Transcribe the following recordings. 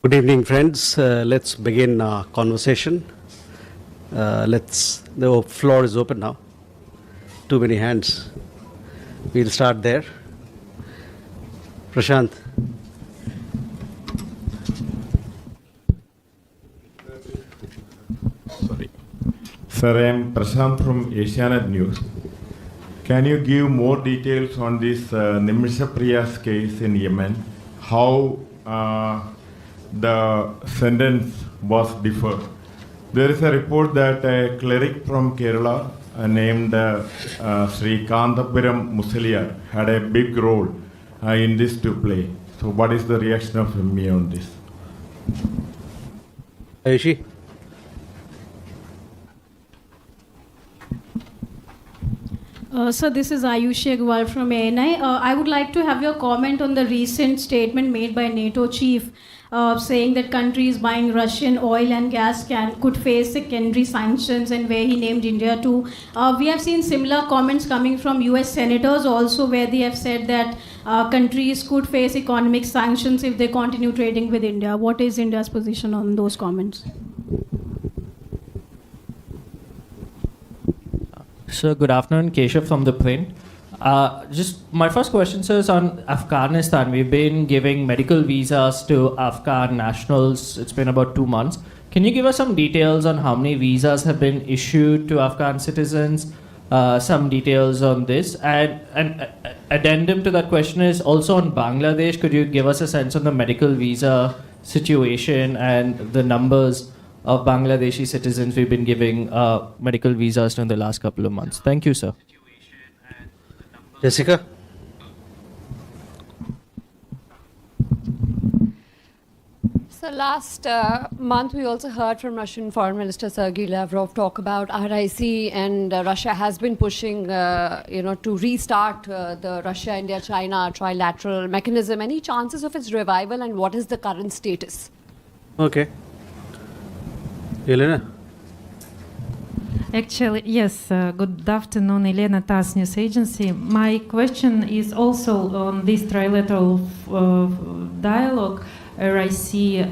Good evening, friends. Let's begin our conversation. The floor is open now. Too many hands. We'll start there. Prashant. Sorry. Sir, I am Prashant from Asianet News. Can you give more details on this Nimisha Priya's case in Yemen? How the sentence was deferred? There is a report that a cleric from Kerala named Sri Kandapuram Musaliar had a big role in this to play. So what is the reaction of me on this? Aishi. So this is Ayushi Agrawal from ANI. I would like to have your comment on the recent statement made by NATO chief saying that countries buying Russian oil and gas could face secondary sanctions, and where he named India too. We have seen similar comments coming from US senators also, where they have said that countries could face economic sanctions if they continue trading with India. What is India's position on those comments? Sir, good afternoon. Keshav from The Print. Just my first question, sir, is on Afghanistan. We've been giving medical visas to Afghan nationals. It's been about 2 months. Can you give us some details on how many visas have been issued to Afghan citizens? Some details on this. And an addendum to that question is also on Bangladesh. Could you give us a sense on the medical visa situation and the numbers of Bangladeshi citizens we've been giving medical visas in the last couple of months? Thank you, sir. Jessica. So last month, we also heard from Russian Foreign Minister Sergei Lavrov talk about RIC, and Russia has been pushing, to restart the Russia-India-China trilateral mechanism. Any chances of its revival, and what is the current status? Okay. Elena. Actually, yes. Good afternoon, Elena, TASS News Agency. My question is also on this trilateral dialogue, RIC.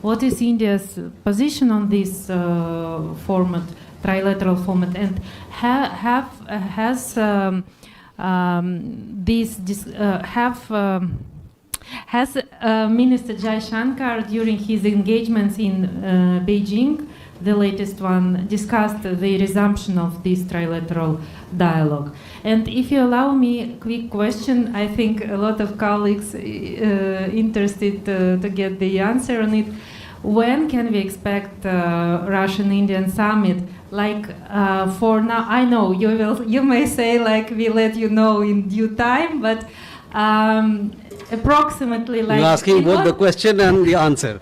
What is India's position on this format, trilateral format, and has Minister Jai Shankar, during his engagements in Beijing, the latest one, discussed the resumption of this trilateral dialogue? And if you allow me a quick question, I think a lot of colleagues interested to get the answer on it. When can we expect Russian-Indian summit? Like for now, I know you may say like we let you know in due time, but approximately like... You're asking both the question and the answer.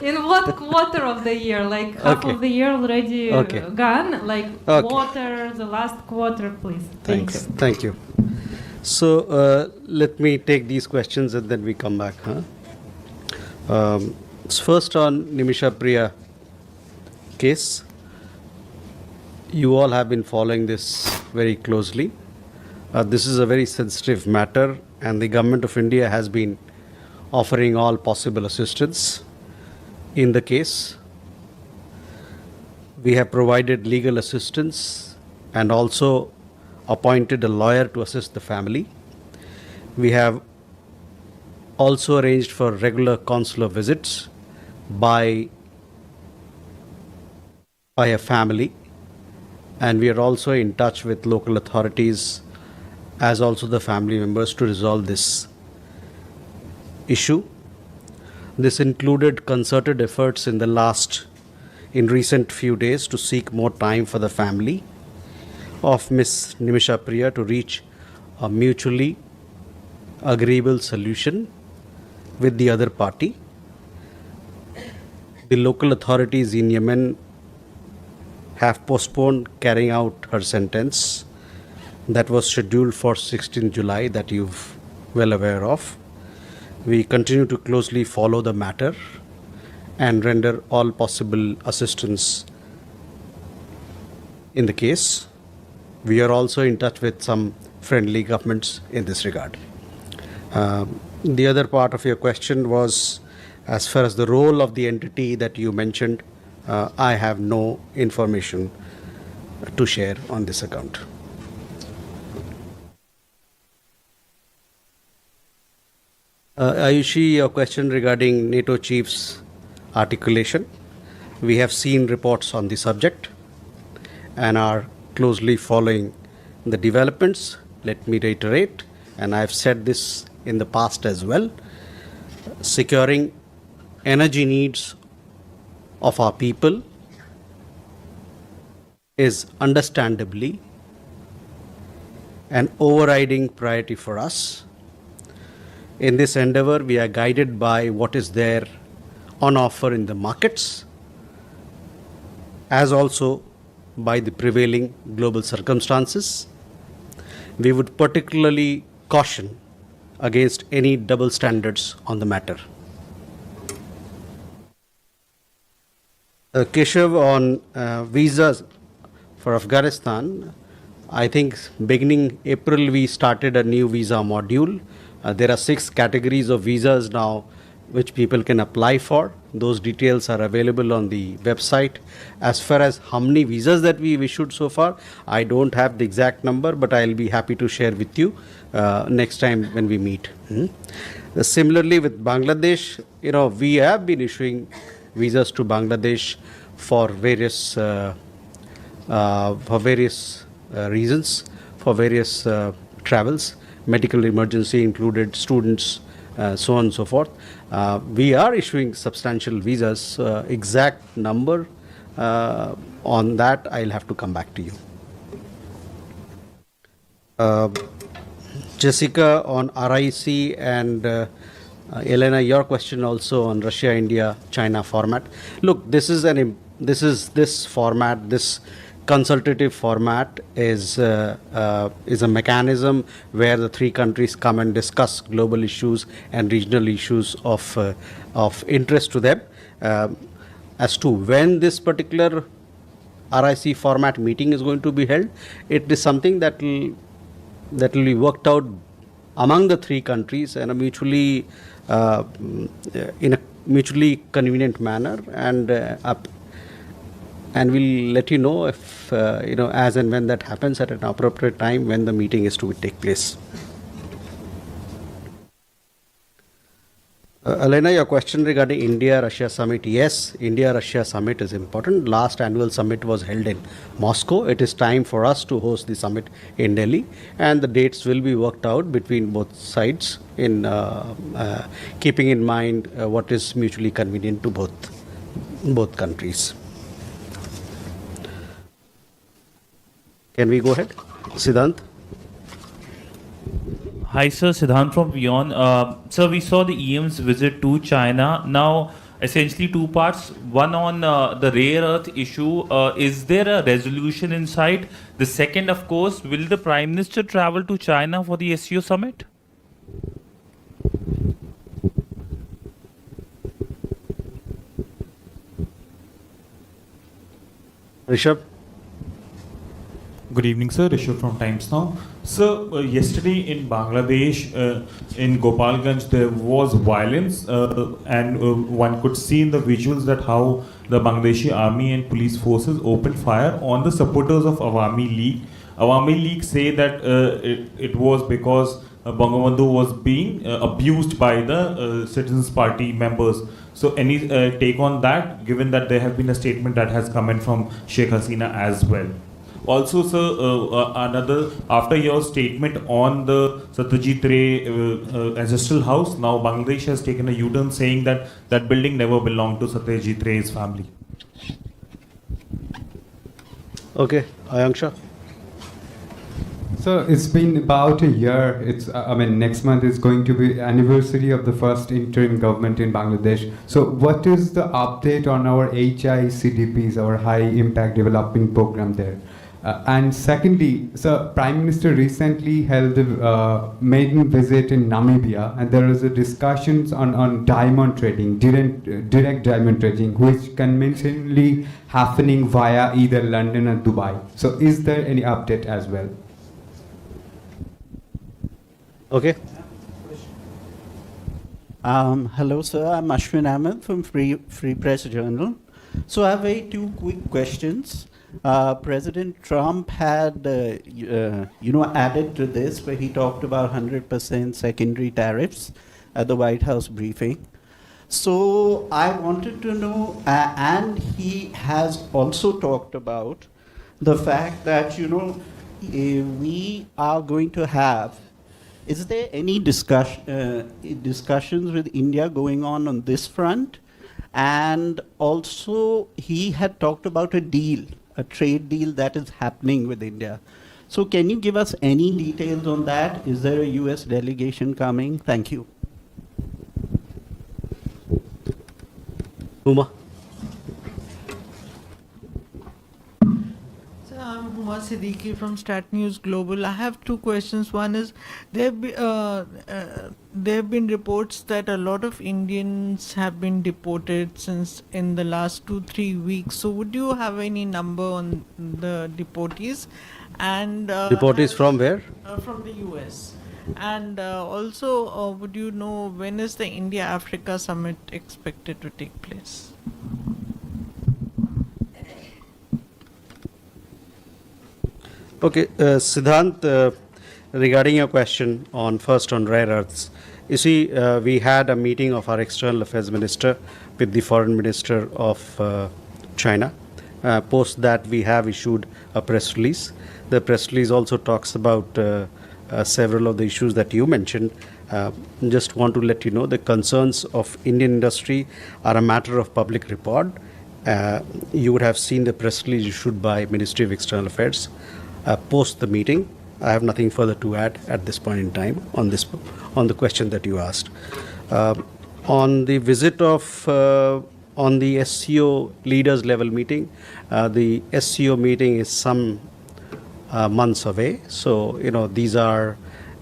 In what quarter of the year? Like half of the year already gone? Like quarter, the last quarter, please. Thanks. Thank you. So let me take these questions and then we come back. First on Nimisha Priya case. You all have been following this very closely. This is a very sensitive matter, and the Government of India has been offering all possible assistance in the case. We have provided legal assistance and also appointed a lawyer to assist the family. We have also arranged for regular consular visits by a family, and we are also in touch with local authorities as also the family members to resolve this issue. This included concerted efforts in recent few days to seek more time for the family of Miss Nimisha Priya to reach a mutually agreeable solution with the other party. The local authorities in Yemen have postponed carrying out her sentence that was scheduled for 16 July that you're well aware of. We continue to closely follow the matter and render all possible assistance in the case. We are also in touch with some friendly governments in this regard. The other part of your question was as far as the role of the entity that you mentioned. I have no information to share on this account. Ayushi, your question regarding NATO chief's articulation. We have seen reports on the subject and are closely following the developments. Let me reiterate, and I have said this in the past as well, securing energy needs of our people is understandably an overriding priority for us. In this endeavor, we are guided by what is there on offer in the markets, as also by the prevailing global circumstances. We would particularly caution against any double standards on the matter. Keshav, on visas for Afghanistan, I think beginning April we started a new visa module. There are 6 categories of visas now which people can apply for. Those details are available on the website. As far as how many visas that we've issued so far, I don't have the exact number, but I'll be happy to share with you next time when we meet. Similarly with Bangladesh, we have been issuing visas to Bangladesh for various reasons, for various travels, medical emergency included, students, so on and so forth. We are issuing substantial visas. Exact number on that, I'll have to come back to you. Jessica, on RIC, and Elena, your question also on Russia, India, China format. Look, this format, this consultative format is a mechanism where the 3 countries come and discuss global issues and regional issues of interest to them. As to when this particular RIC format meeting is going to be held, it is something that will be worked out among the 3 countries in a mutually convenient manner, and we'll let you know if as and when that happens at an appropriate time when the meeting is to take place. Elena, your question regarding India-Russia summit. Yes, India-Russia summit is important. Last annual summit was held in Moscow. It is time for us to host the summit in Delhi, and the dates will be worked out between both sides in keeping in mind what is mutually convenient to both countries. Can we go ahead? Siddhant? Hi, sir. Siddhant from Beyond. Sir, we saw the EM's visit to China. Now, essentially 2 parts. One on the rare earth issue. Is there a resolution in sight? The second, of course, will the Prime Minister travel to China for the SCO summit? Rishabh? Good evening, sir. Rishabh from Times Now. Sir, yesterday in Bangladesh, in Gopalganj, there was violence, and one could see in the visuals that how the Bangladeshi army and police forces opened fire on the supporters of Awami League. Awami League say that it was because Bangabandhu was being abused by the Citizens Party members. So any take on that, given that there have been a statement that has come in from Sheikh Hasina as well? Also, sir, another, after your statement on the Satyajit Ray ancestral house, now Bangladesh has taken a U-turn saying that that building never belonged to Satyajit Ray's family. Okay, Ayanksha. So it's been about a year. Next month is going to be anniversary of the first interim government in Bangladesh. So what is the update on our HICDPs, our High Impact Development Program there? And secondly, so Prime Minister recently held a maiden visit in Namibia, and there was a discussions on diamond trading, direct diamond trading, which conventionally happening via either London or Dubai. So is there any update as well? Okay. Hello, sir. I'm Ashwin Ahmed from Free Press Journal. So I have two quick questions. President Trump had, added to this where he talked about 100% secondary tariffs at the White House briefing. So I wanted to know, and he has also talked about the fact that, we are going to have, is there any discussions with India going on this front? And also, he had talked about a deal, a trade deal that is happening with India. So can you give us any details on that? Is there a US delegation coming? Thank you. Uma. I'm Huma Siddiqui from Stat News Global. I have two questions. One is, there have been reports that a lot of Indians have been deported since in the last 2-3 weeks. So would you have any number on the deportees? And Deportees from where? From the US. And also, would you know when is the India-Africa summit expected to take place? Okay, Siddhant, regarding your question on rare earths, you see, we had a meeting of our external affairs minister with the foreign minister of China. Post that, we have issued a press release. The press release also talks about several of the issues that you mentioned. Just want to let you know the concerns of Indian industry are a matter of public report. You would have seen the press release issued by Ministry of External Affairs. Post the meeting, I have nothing further to add at this point in time on the question that you asked. On the visit of on the SCO leaders level meeting, the SCO meeting is some months away. So these are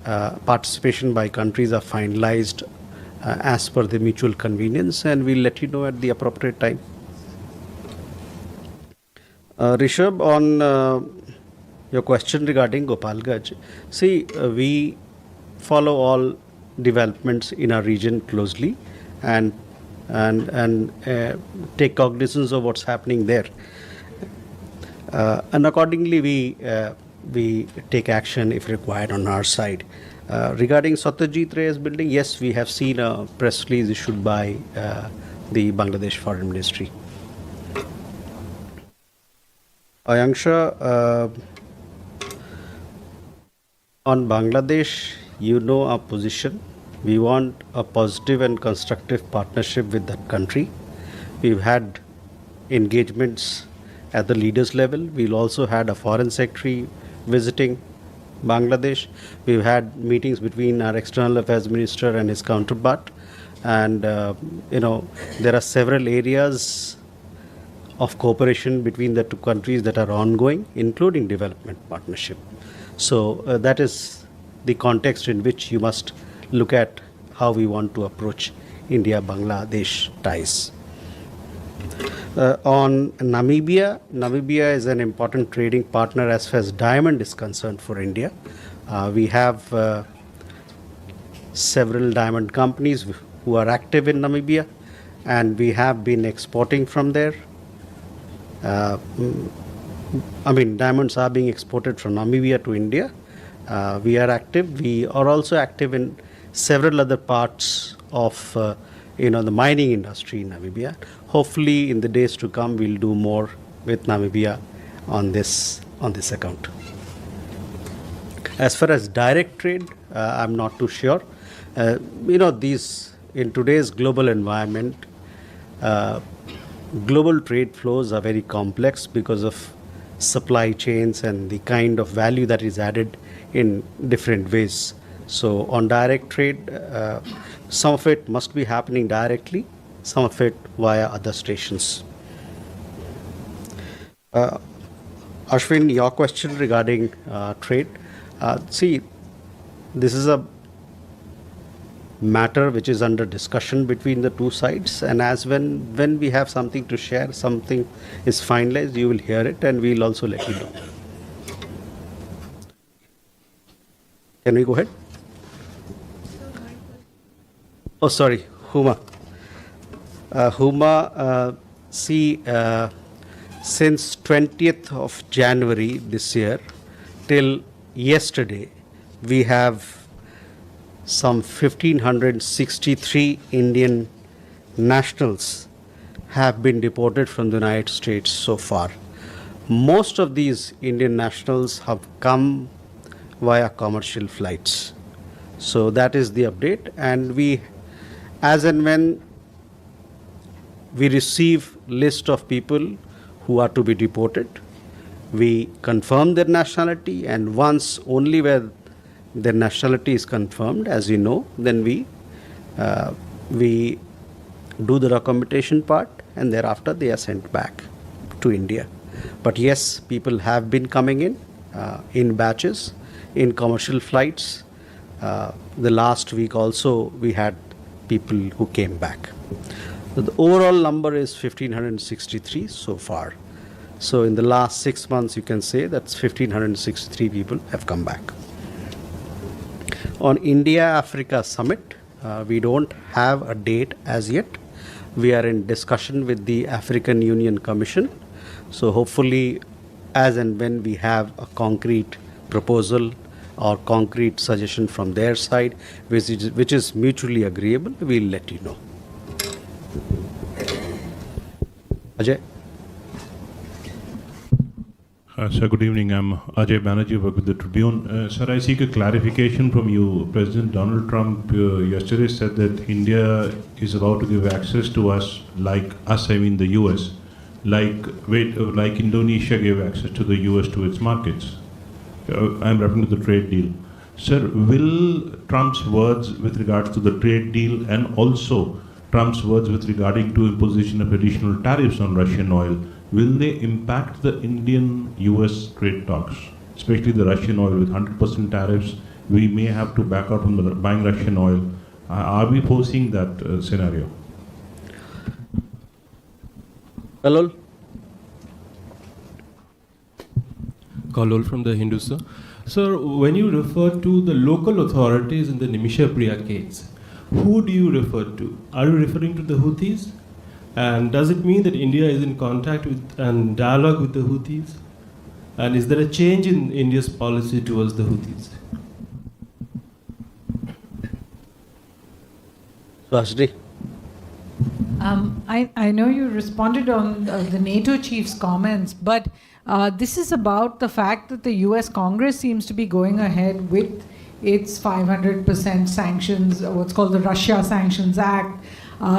participation by countries are finalized as per the mutual convenience, and we'll let you know at the appropriate time. Rishabh, on your question regarding Gopalganj. See, we follow all developments in our region closely and take cognizance of what's happening there. And accordingly, we take action if required on our side. Regarding Satyajit Ray's building, yes, we have seen a press release issued by the Bangladesh Foreign Ministry. Ayanksha, on Bangladesh, our position. We want a positive and constructive partnership with that country. We've had engagements at the leaders level. We'll also had a foreign secretary visiting Bangladesh. We've had meetings between our external affairs minister and his counterpart. And, there are several areas of cooperation between the two countries that are ongoing, including development partnership. So that is the context in which you must look at how we want to approach India-Bangladesh ties. On Namibia, Namibia is an important trading partner as far as diamond is concerned for India. We have several diamond companies who are active in Namibia, and we have been exporting from there. Diamonds are being exported from Namibia to India. We are active. We are also active in several other parts of the mining industry in Namibia. Hopefully, in the days to come, we'll do more with Namibia on this account. As far as direct trade, I'm not too sure. These in today's global environment, global trade flows are very complex because of supply chains and the kind of value that is added in different ways. So on direct trade, some of it must be happening directly, some of it via other stations. Ashwin, your question regarding trade. See, this is a matter which is under discussion between the two sides, and as when we have something to share, something is finalized, you will hear it and we'll also let you know. Can we go ahead? Oh, sorry. Huma. Since 20th of January this year till yesterday, we have some 1,563 Indian nationals have been deported from the United States so far. Most of these Indian nationals have come via commercial flights. So that is the update, and we, as and when we receive list of people who are to be deported, we confirm their nationality, and once only where their nationality is confirmed, as you know, then we do the documentation part, and thereafter they are sent back to India. But yes, people have been coming in batches, in commercial flights. The last week also we had people who came back. So the overall number is 1,563 so far. So in the last 6 months, you can say that's 1,563 people have come back. On India-Africa Summit, we don't have a date as yet. We are in discussion with the African Union Commission. So hopefully, as and when we have a concrete proposal or concrete suggestion from their side, which is mutually agreeable, we'll let you know. Ajay? Sir, good evening. I'm Ajay Banerjee, work with the Tribune. Sir, I seek a clarification from you. President Donald Trump yesterday said that India is about to give access to us, I mean the US, like Indonesia gave access to the US to its markets. I'm referring to the trade deal. Sir, will Trump's words with regards to the trade deal and also Trump's words with regarding to imposition of additional tariffs on Russian oil, will they impact the Indian-US trade talks, especially the Russian oil with 100% tariffs? We may have to back out from the buying Russian oil. Are we foreseeing that scenario? Hello. Kalol from the Hindu, sir. Sir, when you refer to the local authorities in the Nimisha Priya case, who do you refer to? Are you referring to the Houthis? And does it mean that India is in contact with and dialogue with the Houthis? And is there a change in India's policy towards the Houthis? Rashdi? I know you responded on the NATO chief's comments, but this is about the fact that the US Congress seems to be going ahead with its 500% sanctions, what's called the Russia Sanctions Act.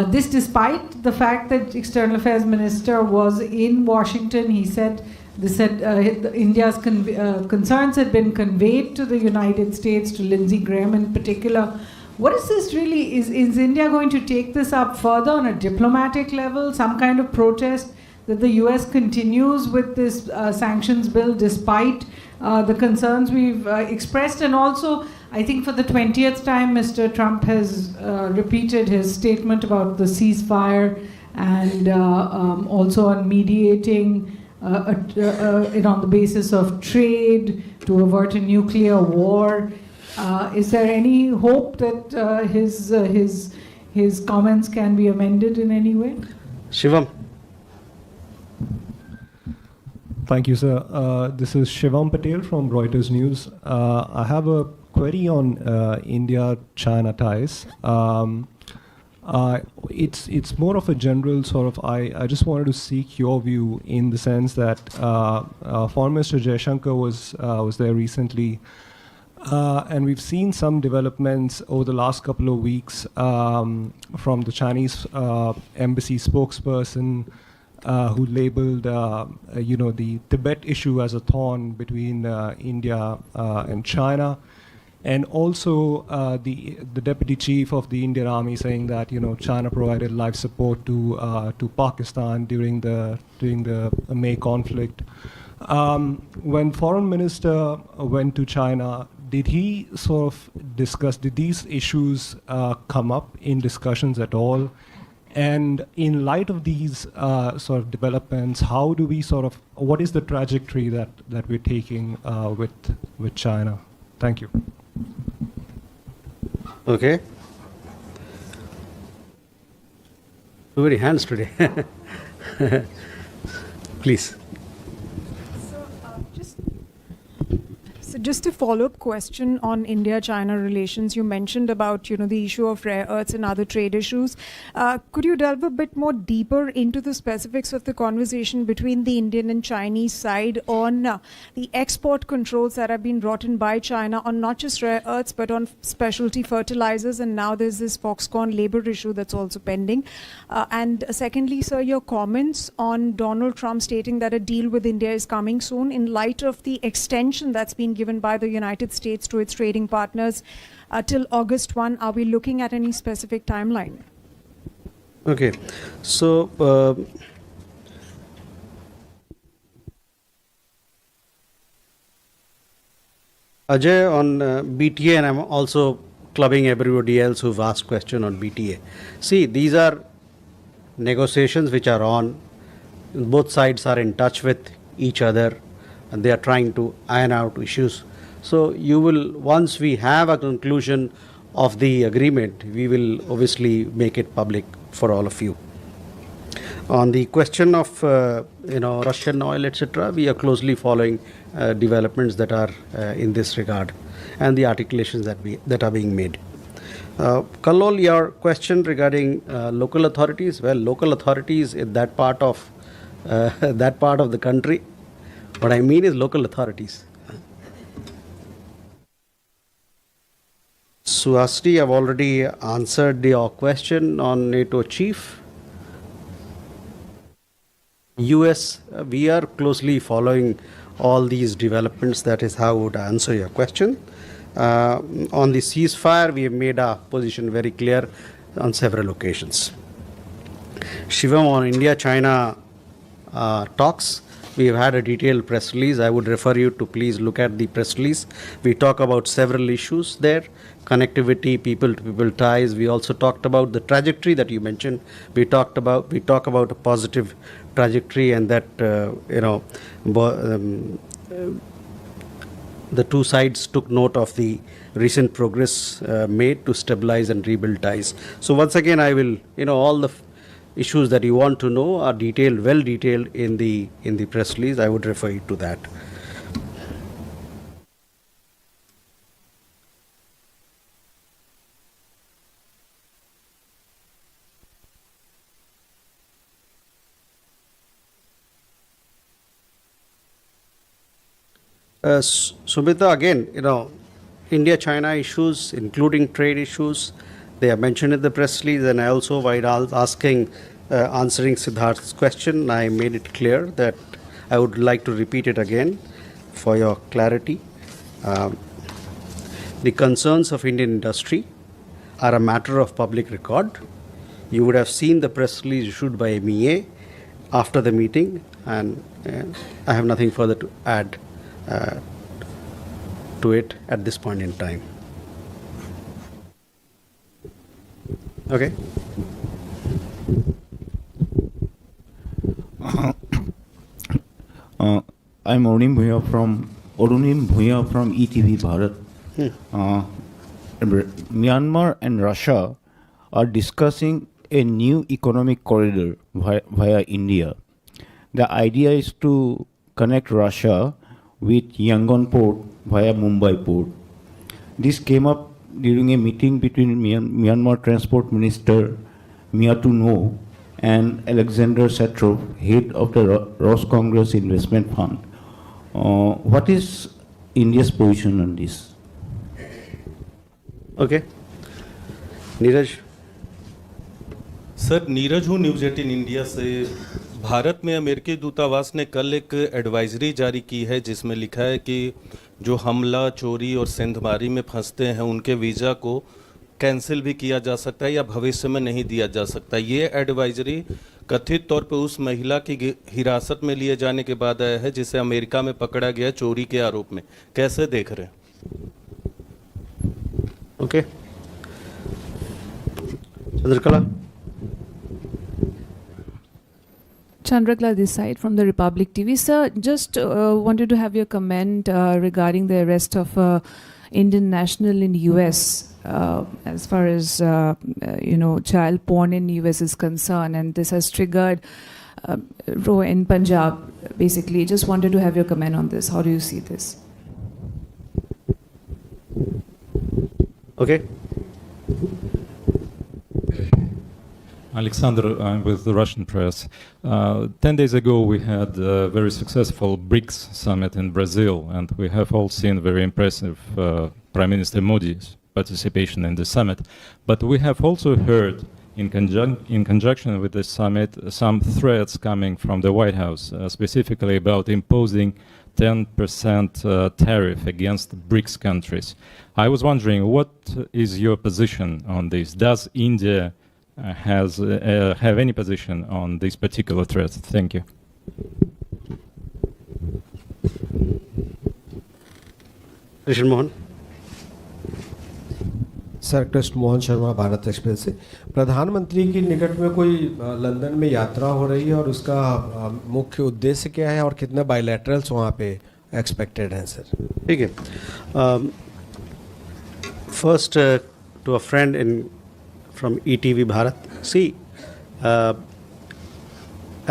This despite the fact that External Affairs Minister was in Washington. He said India's concerns had been conveyed to the United States, to Lindsey Graham in particular. What is this really? Is India going to take this up further on a diplomatic level, some kind of protest that the US continues with this sanctions bill despite the concerns we've expressed? And also, I think for the 20th time, Mr. Trump has repeated his statement about the ceasefire and also on mediating it on the basis of trade to avert a nuclear war. Is there any hope that his comments can be amended in any way? Shivam. Thank you, sir. This is Shivam Patel from Reuters News. I have a query on India-China tais. It's more of a general sort of. I just wanted to seek your view in the sense that Foreign Minister Jaishankar was there recently. And we've seen some developments over the last couple of weeks from the Chinese embassy spokesperson who labeled, the Tibet issue as a thorn between India and China, and also the deputy chief of the Indian Army saying that China provided life support to Pakistan during the May conflict. When Foreign Minister went to China, did he sort of discuss, did these issues come up in discussions at all? And in light of these sort of developments, how do we what is the trajectory that we're taking with China? Thank you. Okay. Too many hands today. Please. So just a follow-up question on India-China relations. You mentioned about, the issue of rare earths and other trade issues. Could you delve a bit more deeper into the specifics of the conversation between the Indian and Chinese side on the export controls that have been brought in by China on not just rare earths, but on specialty fertilizers, and now there's this Foxconn labor issue that's also pending. And secondly, sir, your comments on Donald Trump stating that a deal with India is coming soon in light of the extension that's been given by the United States to its trading partners till August 1. Are we looking at any specific timeline? Okay. So, Ajay on BTA, and I'm also clubbing everybody else who've asked question on BTA. See, these are negotiations which are on. Both sides are in touch with each other, and they are trying to iron out issues. So you will, once we have a conclusion of the agreement, we will obviously make it public for all of you. On the question of Russian oil, etc., we are closely following developments that are in this regard and the articulations that are being made. Kallol, your question regarding local authorities. Well, local authorities in that part of the country. What I mean is local authorities. Suhasini, I've already answered your question on NATO chief. US, we are closely following all these developments. That is how I would answer your question. On the ceasefire, we have made our position very clear on several occasions. Shivam, on India-China talks, we have had a detailed press release. I would refer you to please look at the press release. We talk about several issues there. Connectivity, people-to-people ties. We also talked about the trajectory that you mentioned. We talk about a positive trajectory, and that the two sides took note of the recent progress made to stabilize and rebuild ties. So once again, I will, all the issues that you want to know are detailed, well detailed in the press release. I would refer you to that. Sumita, again, India-China issues, including trade issues, they are mentioned in the press release, and I also, while answering Siddharth's question, I made it clear that I would like to repeat it again for your clarity. The concerns of Indian industry are a matter of public record. You would have seen the press release issued by MEA after the meeting, and I have nothing further to add to it at this point in time. Okay. I'm Orunim Bhuya from ETV Bharat. Myanmar and Russia are discussing a new economic corridor via India. The idea is to connect Russia with Yangon port via Mumbai port. This came up during a meeting between Myanmar Transport Minister Miatu No and Alexander Satrov, head of the Ross Congress Investment Fund. What is India's position on this? Okay. Neeraj. Sir, Neeraj हूँ, news 18 India से। भारत में अमेरिकी दूतावास ने कल एक advisory जारी की है जिसमें लिखा है कि जो हमला, चोरी और सेंधमारी में फंसते हैं उनके वीज़ा को कैंसिल भी किया जा सकता है या भविष्य में नहीं दिया जा सकता। ये एडवाइजरी कथित तौर पे उस महिला की हिरासत में लिए जाने के बाद आया है जिसे अमेरिका में पकड़ा गया चोरी के आरोप में। कैसे देख रहे हैं? Okay. Chandrakala. Chandrakala this side from the Republic TV. Sir, just wanted to have your comment regarding the arrest of Indian national in the US as far as child porn in US is concerned, and this has triggered row in Punjab. Basically, just wanted to have your comment on this. How do you see this? Okay. Alexander, I'm with the Russian press. 10 days ago, we had a very successful BRICS summit in Brazil, and we have all seen very impressive Prime Minister Modi's participation in the summit. But we have also heard, in conjunction with this summit, some threats coming from the White House, specifically about imposing 10% tariff against BRICS countries. I was wondering, what is your position on this? Does India have any position on this particular threat? Thank you. Krishnan Mohan. Sir, Krishna Mohan Sharma, Bharat express से। प्रधानमंत्री की निकट में कोई London में यात्रा हो रही है और उसका मुख्य उद्देश्य क्या है और कितने बायलैटरल्स वहाँ पे एक्सपेक्टेड हैं सर? ठीक है। First to a friend in from ETV Bharat. See,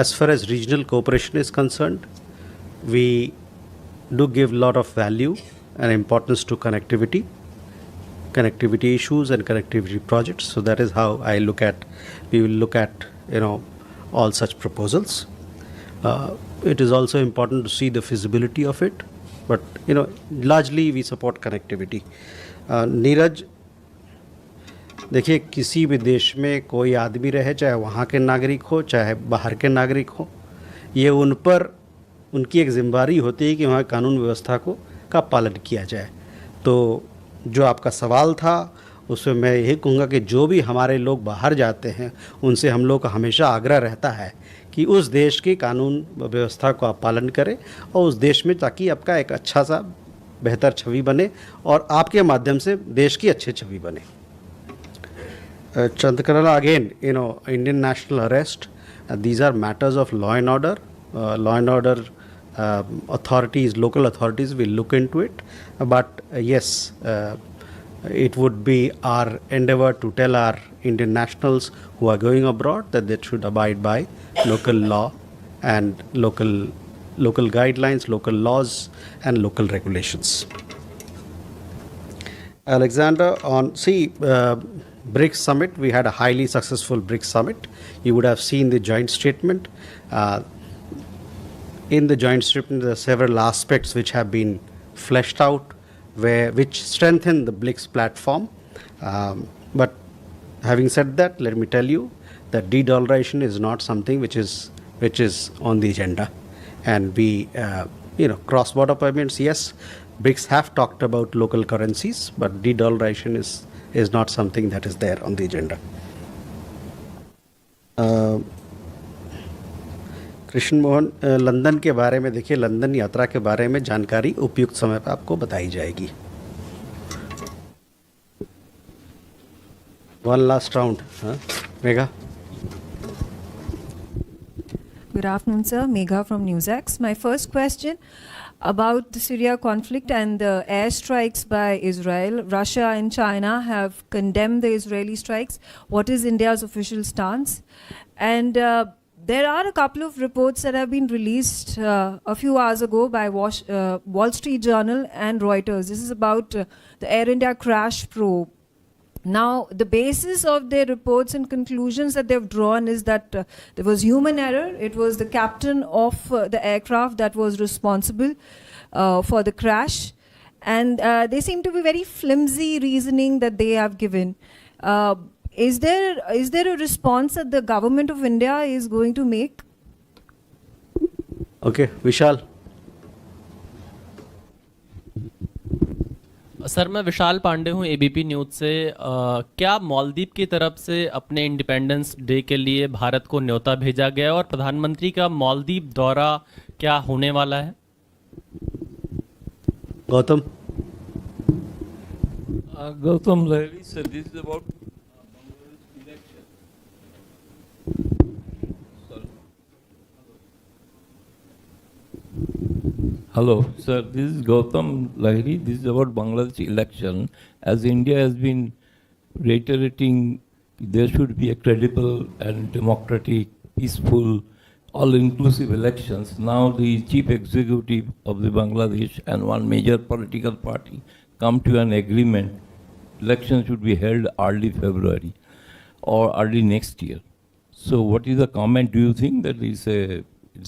as far as regional cooperation is concerned, we do give a lot of value and importance to connectivity issues and connectivity projects. So that is how we will look at, all such proposals. It is also important to see the feasibility of it, but, largely we support connectivity. Neeraj, देखिए, किसी भी देश में कोई आदमी रहे, चाहे वहाँ के नागरिक हो चाहे बाहर के नागरिक हो, ये उन पर उनकी एक जिम्मेदारी होती है कि वहाँ कानून व्यवस्था का पालन किया जाए। तो जो आपका सवाल था उसमें मैं यही कहूँगा कि जो भी हमारे लोग बाहर जाते हैं उनसे हम लोग का हमेशा आग्रह रहता है कि उस देश की कानून व्यवस्था को आप पालन करें और उस देश में, ताकि आपका एक अच्छा सा बेहतर छवि बने और आपके माध्यम से देश की अच्छी छवि बने। Chandkarala, again, Indian national arrest, these are matters of law and order. Authorities, local authorities will look into it. But yes, it would be our endeavor to tell our Indian nationals who are going abroad that they should abide by local law and local guidelines, local laws and local regulations. Alexander, BRICS summit, we had a highly successful BRICS summit. You would have seen the joint statement. In the joint statement, there are several aspects which have been fleshed out, which strengthen the BRICS platform. But having said that, let me tell you that de-dollarization is not something which is on the agenda. And we, cross-border payments, yes, BRICS have talked about local currencies, but de-dollarization is not something that is there on the agenda. Krishna Mohan, London के बारे में देखिए, London यात्रा के बारे में जानकारी उपयुक्त समय पर आपको बताई जाएगी। One last round, Megha. Good afternoon, sir. Megha from NewsX. My first question about the Syria conflict and the airstrikes by Israel. Russia and China have condemned the Israeli strikes. What is India's official stance? And there are a couple of reports that have been released a few hours ago by Wall Street Journal and Reuters. This is about the Air India crash probe. Now, the basis of their reports and conclusions that they've drawn is that there was human error. It was the captain of the aircraft that was responsible for the crash. And they seem to be very flimsy reasoning that they have given. Is there a response that the government of India is going to make? Okay, Vishal. Sir, मैं विशाल पांडे हूँ ABP news से। क्या मालदीव की तरफ से अपने independence day के लिए भारत को न्योता भेजा गया और प्रधानमंत्री का मालदीव दौरा क्या होने वाला है? Gautam Lally, sir, this is about election. Hello, sir. This is Gautam Lahiri. This is about Bangladesh election. As India has been reiterating there should be a credible and democratic, peaceful, all-inclusive elections. Now the chief executive of the Bangladesh and one major political party come to an agreement. Elections should be held early February or early next year. So what is the comment? Do you think that it's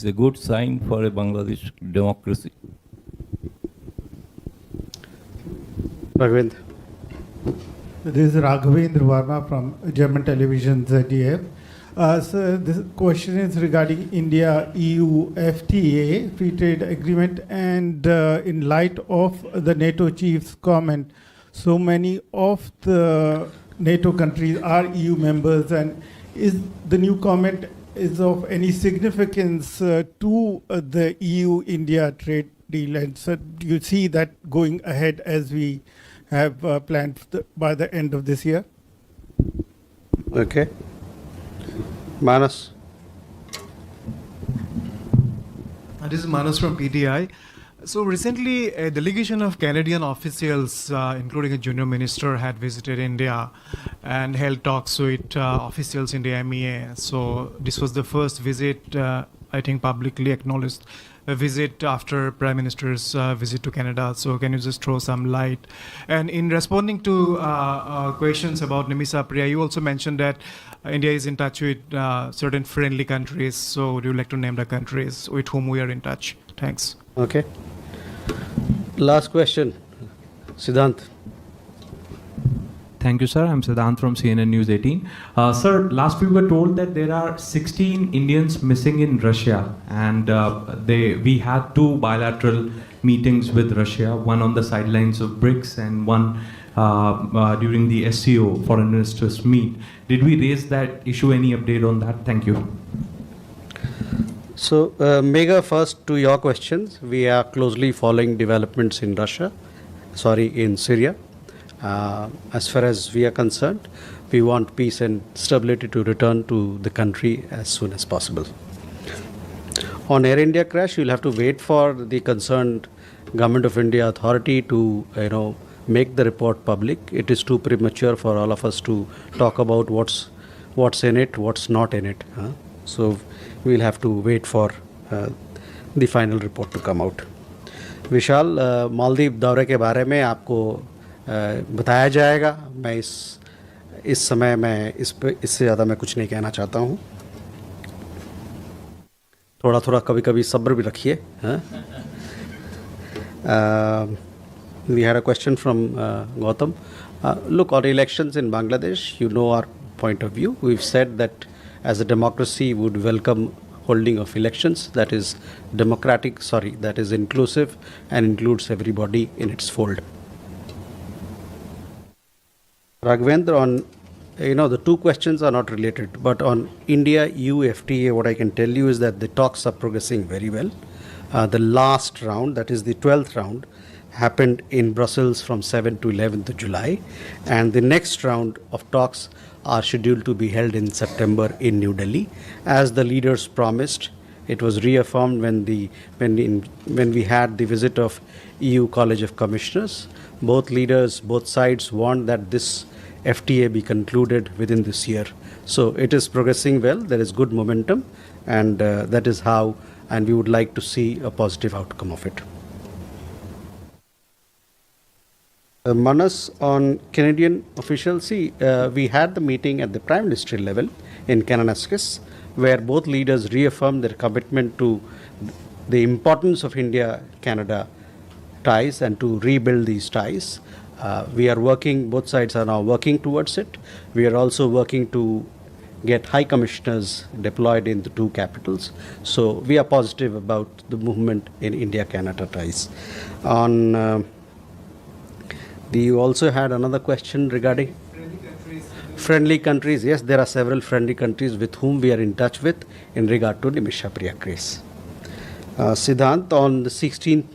a good sign for a Bangladesh democracy? Raghavendra. This is Raghavendra Verma from German television ZDF. So this question is regarding India-EU FTA, Free Trade Agreement, and in light of the NATO chief's comment, so many of the NATO countries are EU members, and is the new comment is of any significance to the EU-India trade deal? And so do you see that going ahead as we have planned by the end of this year? Okay. Manas. This is Manas from PTI. So recently, a delegation of Canadian officials, including a junior minister, had visited India and held talks with officials in the MEA. So this was the first visit, I think, publicly acknowledged, a visit after Prime Minister's visit to Canada. So can you just throw some light? And in responding to questions about Nimisha Priya, you also mentioned that India is in touch with certain friendly countries. So would you like to name the countries with whom we are in touch? Thanks. Okay. Last question, Siddhant. Thank you, sir. I'm Siddhant from CNN News 18. Sir, last we were told that there are 16 Indians missing in Russia, and we had 2 bilateral meetings with Russia, one on the sidelines of BRICS and one during the SCO Foreign Ministers meet. Did we raise that issue? Any update on that? Thank you. So, Megha, first to your questions, we are closely following developments in in Syria. As far as we are concerned, we want peace and stability to return to the country as soon as possible. On Air India crash, you'll have to wait for the concerned Government of India authority to, make the report public. It is too premature for all of us to talk about what's in it, what's not in it. So we'll have to wait for the final report to come out. विशाल, मालदीव दौरे के बारे में आपको बताया जाएगा. मैं इस समय मैं इससे ज़्यादा मैं कुछ नहीं कहना चाहता हूँ. थोड़ा कभी-कभी सब्र भी रखिए. We had a question from Gautam. Look, on elections in Bangladesh, you know our point of view. We've said that as a democracy would welcome holding of elections that is that is inclusive and includes everybody in its fold. Raghavendra, on the 2 questions are not related, but on India-EU FTA, what I can tell you is that the talks are progressing very well. The last round, that is the 12th round, happened in Brussels from 7th to 11th of July, and the next round of talks are scheduled to be held in September in New Delhi. As the leaders promised, it was reaffirmed when we had the visit of EU College of Commissioners. Both sides want that this FTA be concluded within this year. So it is progressing well, there is good momentum, and that is how, and we would like to see a positive outcome of it. Manas, on Canadian officials, we had the meeting at the Prime Minister level in Kananaskis, where both leaders reaffirmed their commitment to the importance of India-Canada ties and to rebuild these ties. Both sides are now working towards it. We are also working to get high commissioners deployed in the 2 capitals. So we are positive about the movement in India-Canada ties. You also had another question regarding friendly countries. Yes, there are several friendly countries with whom we are in touch with in regard to Nimisha Priya case. Siddhant, on the 16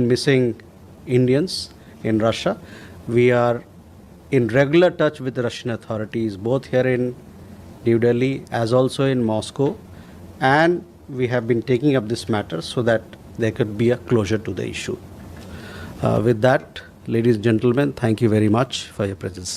missing Indians in Russia, we are in regular touch with the Russian authorities, both here in New Delhi as also in Moscow, and we have been taking up this matter so that there could be a closure to the issue. With that, ladies and gentlemen, thank you very much for your presence.